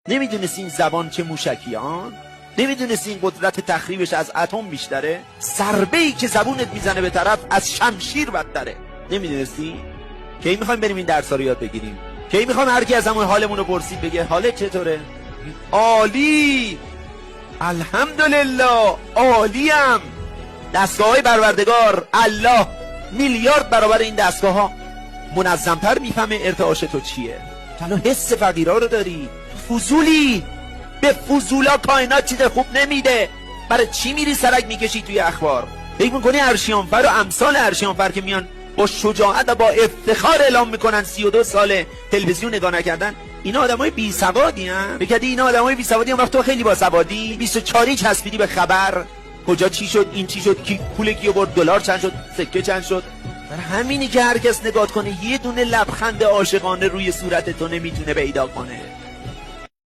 نمیدونستی این زبان چه موشکیان؟ نمیدونستی این قدرت تخریبش از اتم بیشتره؟ ضربه‌ای که زبونت میزنه به طرف از شمشیر بدتره. نمیدونستی؟ کی میخوایم بریم این درس‌ها رو یاد بگیریم؟ کی میخوام هر کی از همون حالمون رو پرسید بگه حالت چطوره؟ عالی، الحمدلله، عالیم. دستگاه‌های پروردگار الله میلیارد برابر این دستگاه‌ها منظم‌تر میفهمه ارتعاش تو چیه. تو حس فقیرا رو داری. فضولی، به فضولا کائنات چیز خوب نمیده. برای چی میری سرک میکشی توی اخبار؟ فکر میکنی ارشیانفر و امثال ارشیانفر که میان با شجاعت و با افتخار اعلام میکنن 32 سال تلویزیون نگاه نکردن، اینا آدمای بی سوادی ان؟ بگید اینا آدمای بی سوادی ان وقت تو خیلی با سوادی 24 چسبیدی به خبر کجا چی شد، این چی شد، کی پول کیو برد، دلار چند شد، سکه چند شد. برای همینی که هر کس نگاه کنه یه دونه لبخند عاشقانه روی صورت تو نمیتونه پیدا کنه.